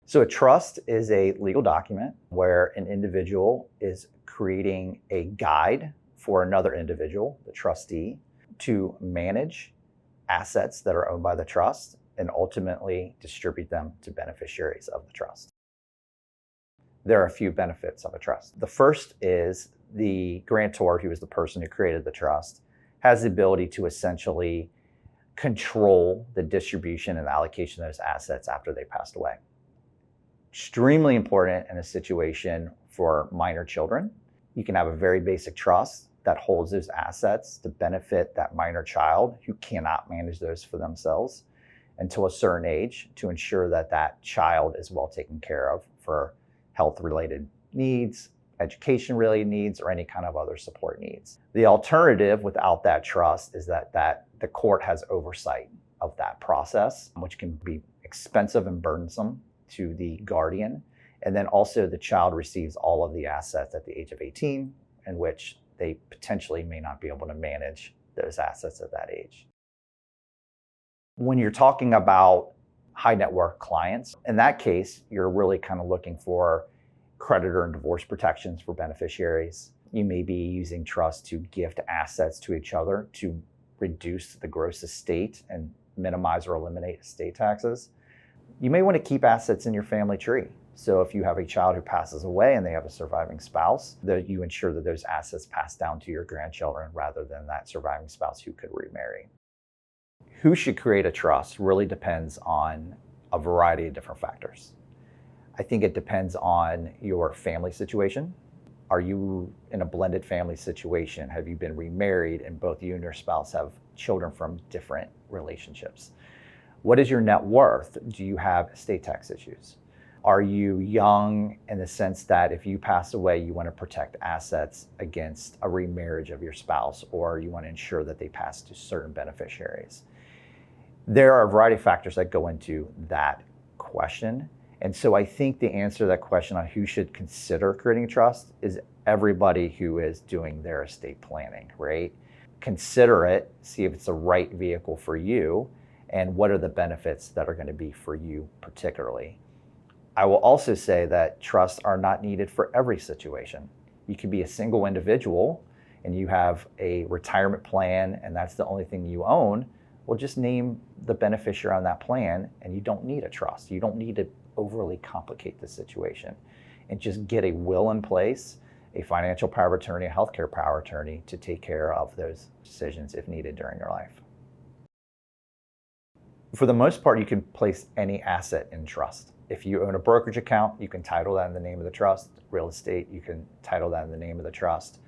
So a trust is a legal document where an individual is creating a guide for another individual, the trustee, to manage assets that are owned by the trust and ultimately distribute them to beneficiaries of the trust. There are a few benefits of a trust. The first is the grantor, who is the person who created the trust, has the ability to essentially control the distribution and allocation of those assets after they passed away. Extremely important in a situation for minor children. You can have a very basic trust that holds those assets to benefit that minor child who cannot manage those for themselves until a certain age, to ensure that that child is well taken care of for health-related needs, education-related needs, or any kind of other support needs. The alternative without that trust is that the court has oversight of that process, which can be expensive and burdensome to the guardian. And then also the child receives all of the assets at the age of 18, in which they potentially may not be able to manage those assets at that age. When you're talking about high net worth clients, in that case, you're really kind of looking for creditor and divorce protections for beneficiaries. You may be using trust to gift assets to each other to reduce the gross estate and minimize or eliminate estate taxes. You may want to keep assets in your family tree. So if you have a child who passes away and they have a surviving spouse, that you ensure that those assets pass down to your grandchildren rather than that surviving spouse who could remarry. Who should create a trust really depends on a variety of different factors. I think it depends on your family situation. Are you in a blended family situation? Have you been remarried and both you and your spouse have children from different relationships? What is your net worth? Do you have estate tax issues? Are you young in the sense that if you pass away, you want to protect assets against a remarriage of your spouse, or you want to ensure that they pass to certain beneficiaries? There are a variety of factors that go into that question. And so I think the answer to that question on who should consider creating a trust is everybody who is doing their estate planning, right? Consider it, see if it's the right vehicle for you, and what are the benefits that are going to be for you particularly. I will also say that trusts are not needed for every situation. You could be a single individual and you have a retirement plan and that's the only thing you own. Well, just name the beneficiary on that plan and you don't need a trust. You don't need to overly complicate the situation, and just get a will in place, a financial power of attorney, a healthcare power of attorney to take care of those decisions if needed during your life. For the most part, you can place any asset in trust. If you own a brokerage account, you can title that in the name of the trust. Real estate, you can title that in the name of the trust.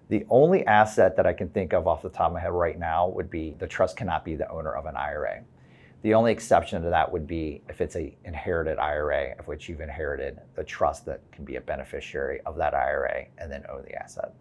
The only asset that I can think of off the top of my head right now would be the trust cannot be the owner of an IRA. The only exception to that would be if it's an inherited IRA of which you've inherited the trust that can be a beneficiary of that IRA and then own the asset.